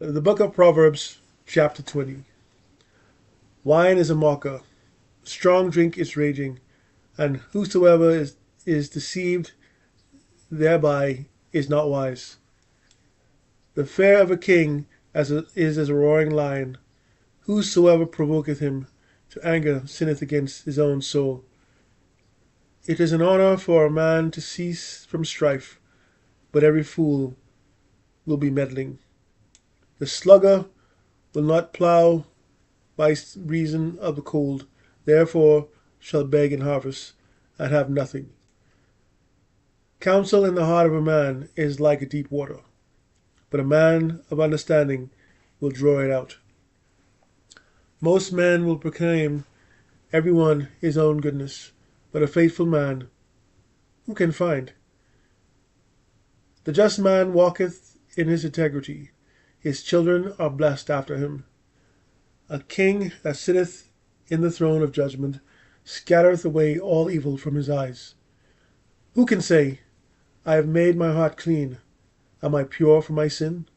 The Book of Proverbs, chapter 20. Wine is a mocker, strong drink is raging, and whosoever is deceived thereby is not wise. The fare of a king is as a roaring lion. Whosoever provoketh him to anger sinneth against his own soul. It is an honor for a man to cease from strife, but every fool will be meddling. The sluggard will not plough by reason of the cold, therefore shall beg in harvest, and have nothing. Counsel in the heart of a man is like a deep water, but a man of understanding will draw it out. Most men will proclaim every one his own goodness, but a faithful man who can find? The just man walketh in his integrity, his children are blessed after him. A king that sitteth in the throne of judgment scattereth away all evil from his eyes. Who can say, I have made my heart clean, am I pure from my sin?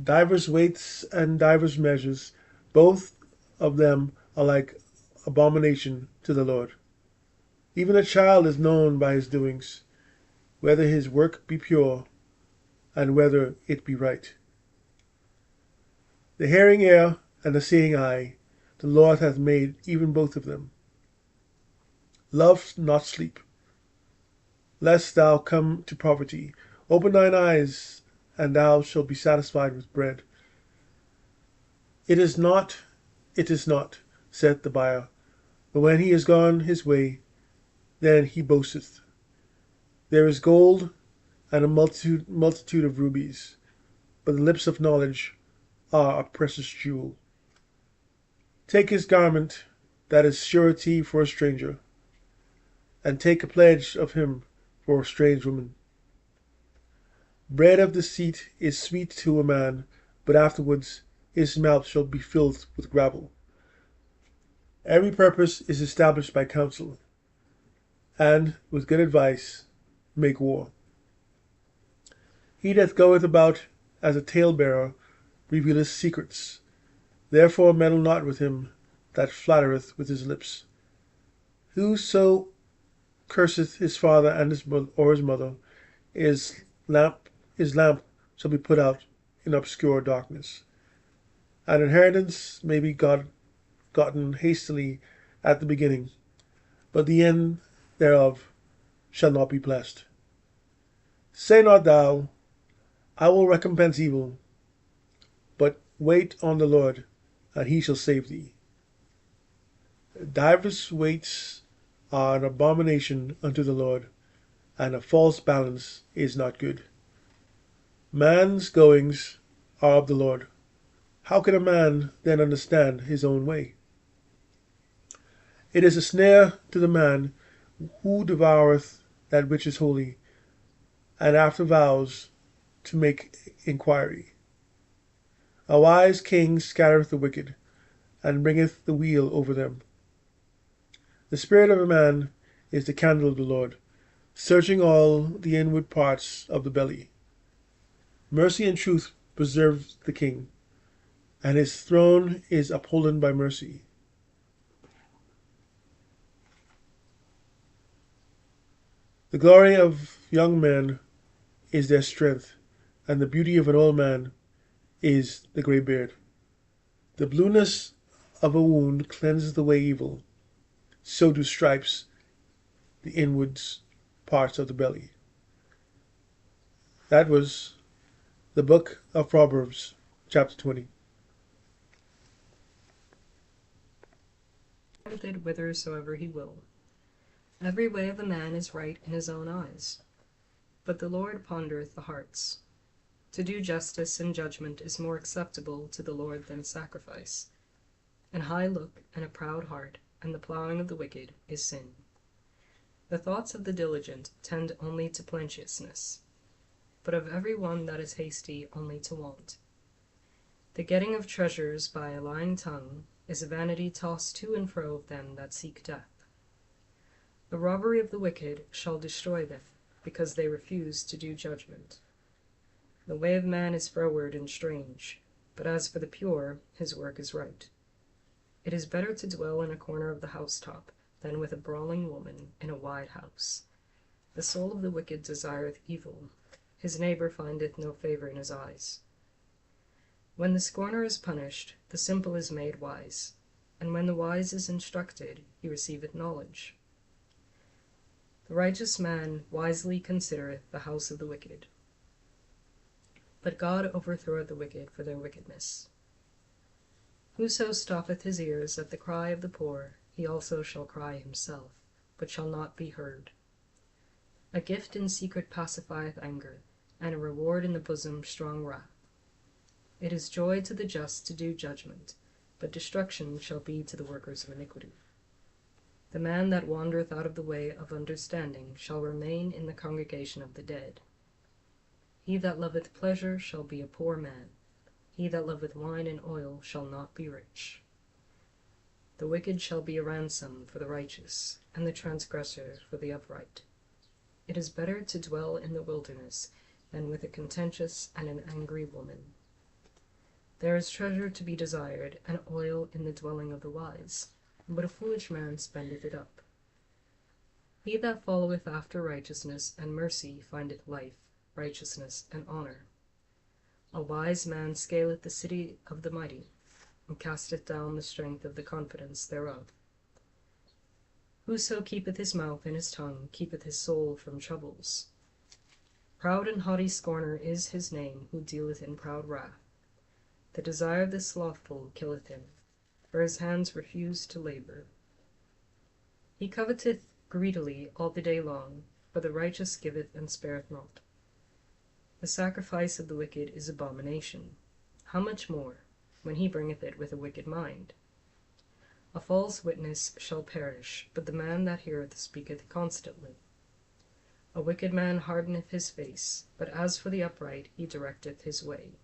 Divers weights and divers measures, both of them are like abomination to the Lord. Even a child is known by his doings, whether his work be pure, and whether it be right. The hearing ear and the seeing eye, the Lord hath made even both of them. Love not sleep, lest thou come to poverty. Open thine eyes, and thou shalt be satisfied with bread. It is not, saith the buyer, but when he is gone his way, then he boasteth. There is gold and a multitude of rubies, but the lips of knowledge are a precious jewel. Take his garment, that is surety for a stranger, and take a pledge of him for a strange woman. Bread of deceit is sweet to a man, but afterwards his mouth shall be filled with gravel. Every purpose is established by counsel, and with good advice make war. He that goeth about as a talebearer revealeth secrets. Therefore meddle not with him that flattereth with his lips. Whoso curseth his father and his mother, his lamp shall be put out in obscure darkness. An inheritance may be gotten hastily at the beginning, but the end thereof shall not be blessed. Say not thou, I will recompense evil, but wait on the Lord, and he shall save thee. Divers weights are an abomination unto the Lord, and a false balance is not good. Man's goings are of the Lord. How can a man then understand his own way? It is a snare to the man who devoureth that which is holy, and after vows to make inquiry. A wise king scattereth the wicked, and bringeth the wheel over them. The spirit of a man is the candle of the Lord, searching all the inward parts of the belly. Mercy and truth preserve the king, and his throne is upholden by mercy. The glory of young men is their strength, and the beauty of an old man is the grey beard. The blueness of a wound cleanses away evil, so do stripes the inward parts of the belly. That was the Book of Proverbs, chapter 20. Whithersoever he will. Every way of a man is right in his own eyes, but the Lord pondereth the hearts. To do justice and judgment is more acceptable to the Lord than a sacrifice. An high look and a proud heart, and the plowing of the wicked, is sin. The thoughts of the diligent tend only to plenteousness, but of every one that is hasty only to want. The getting of treasures by a lying tongue is a vanity tossed to and fro of them that seek death. The robbery of the wicked shall destroy them, because they refuse to do judgment. The way of man is froward and strange, but as for the pure, his work is right. It is better to dwell in a corner of the housetop than with a brawling woman in a wide house. The soul of the wicked desireth evil, his neighbor findeth no favor in his eyes. When the scorner is punished, the simple is made wise, and when the wise is instructed, he receiveth knowledge. The righteous man wisely considereth the house of the wicked, but God overthroweth the wicked for their wickedness. Whoso stoppeth his ears at the cry of the poor, he also shall cry himself, but shall not be heard. A gift in secret pacifieth anger, and a reward in the bosom strong wrath. It is joy to the just to do judgment, but destruction shall be to the workers of iniquity. The man that wandereth out of the way of understanding shall remain in the congregation of the dead. He that loveth pleasure shall be a poor man. He that loveth wine and oil shall not be rich. The wicked shall be a ransom for the righteous, and the transgressor for the upright. It is better to dwell in the wilderness than with a contentious and an angry woman. There is treasure to be desired, and oil in the dwelling of the wise, but a foolish man spendeth it up. He that followeth after righteousness and mercy findeth life, righteousness, and honor. A wise man scaleth the city of the mighty, and casteth down the strength of the confidence thereof. Whoso keepeth his mouth and his tongue keepeth his soul from troubles. Proud and haughty scorner is his name, who dealeth in proud wrath. The desire of the slothful killeth him, for his hands refuse to labor. He coveteth greedily all the day long, but the righteous giveth and spareth not. The sacrifice of the wicked is abomination. How much more, when he bringeth it with a wicked mind? A false witness shall perish, but the man that heareth speaketh constantly. A wicked man hardeneth his face, but as for the upright he directeth his way.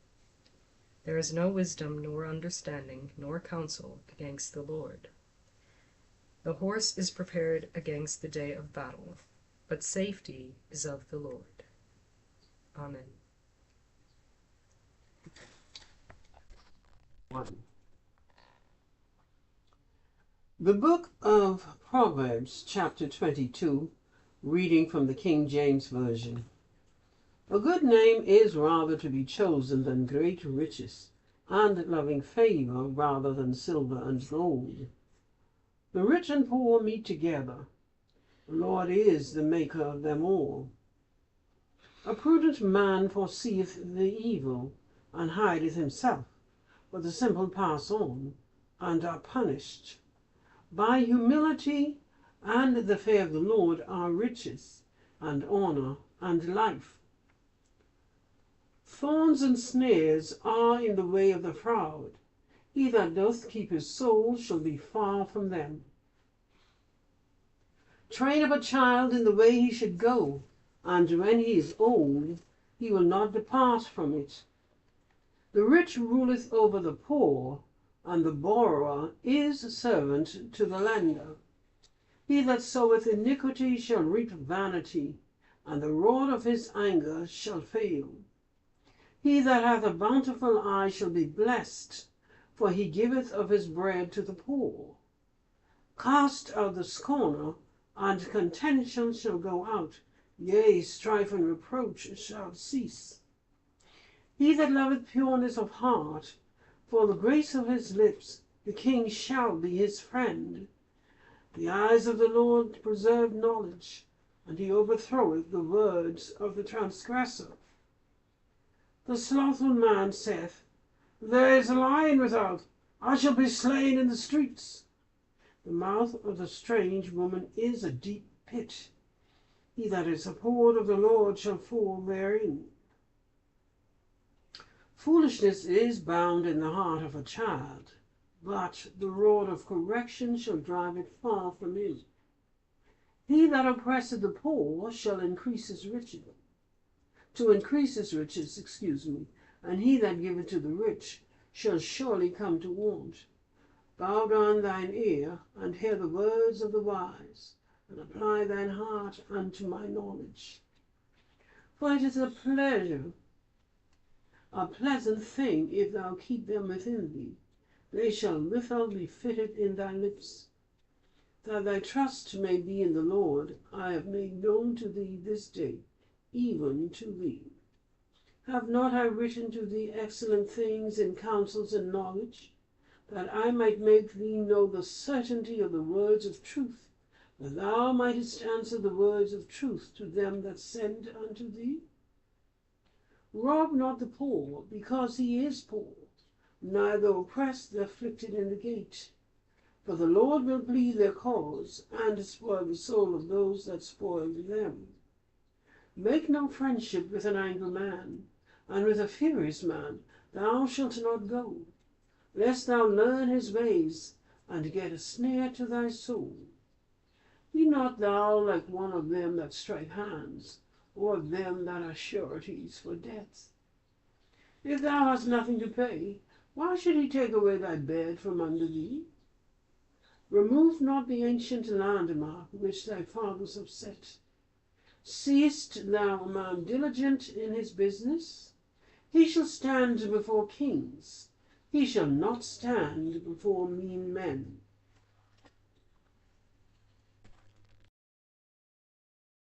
There is no wisdom, nor understanding, nor counsel against the Lord. The horse is prepared against the day of battle, but safety is of the Lord. Amen. 1. The Book of Proverbs, chapter 22, reading from the King James Version. A good name is rather to be chosen than great riches, and loving favor rather than silver and gold. The rich and poor meet together. The Lord is the maker of them all. A prudent man foreseeth the evil, and hideth himself, but the simple pass on, and are punished. By humility and the fear of the Lord are riches, and honor, and life. Thorns and snares are in the way of the proud. He that doth keep his soul shall be far from them. Train up a child in the way he should go, and when he is old, he will not depart from it. The rich ruleth over the poor, and the borrower is servant to the lender. He that soweth iniquity shall reap vanity, and the rod of his anger shall fail. He that hath a bountiful eye shall be blessed, for he giveth of his bread to the poor. Cast out the scorner, and contention shall go out, yea, strife and reproach shall cease. He that loveth pureness of heart, for the grace of his lips, the king shall be his friend. The eyes of the Lord preserve knowledge, and he overthroweth the words of the transgressor. The slothful man saith, There is a lion without, I shall be slain in the streets. The mouth of the strange woman is a deep pit. He that is abhorred of the Lord shall fall therein. Foolishness is bound in the heart of a child, but the rod of correction shall drive it far from him. He that oppresseth the poor shall increase his riches. To increase his riches, and he that giveth to the rich shall surely come to want. Bow down thine ear, and hear the words of the wise, and apply thine heart unto my knowledge. For it is a pleasure a pleasant thing if thou keep them within thee. They shall withal be fitted in thy lips. That thy trust may be in the Lord, I have made known to thee this day, even to thee. Have not I written to thee excellent things in counsels and knowledge, that I might make thee know the certainty of the words of truth, that thou mightest answer the words of truth to them that send unto thee? Rob not the poor, because he is poor, neither oppress the afflicted in the gate. For the Lord will plead their cause, and spoil the soul of those that spoil them. Make no friendship with an angry man, and with a furious man thou shalt not go, lest thou learn his ways, and get a snare to thy soul. Be not thou like one of them that strike hands, or of them that are sureties for death. If thou hast nothing to pay, why should he take away thy bed from under thee? Remove not the ancient landmark which thy fathers have set. Seest thou a man diligent in his business? He shall stand before kings. He shall not stand before mean men.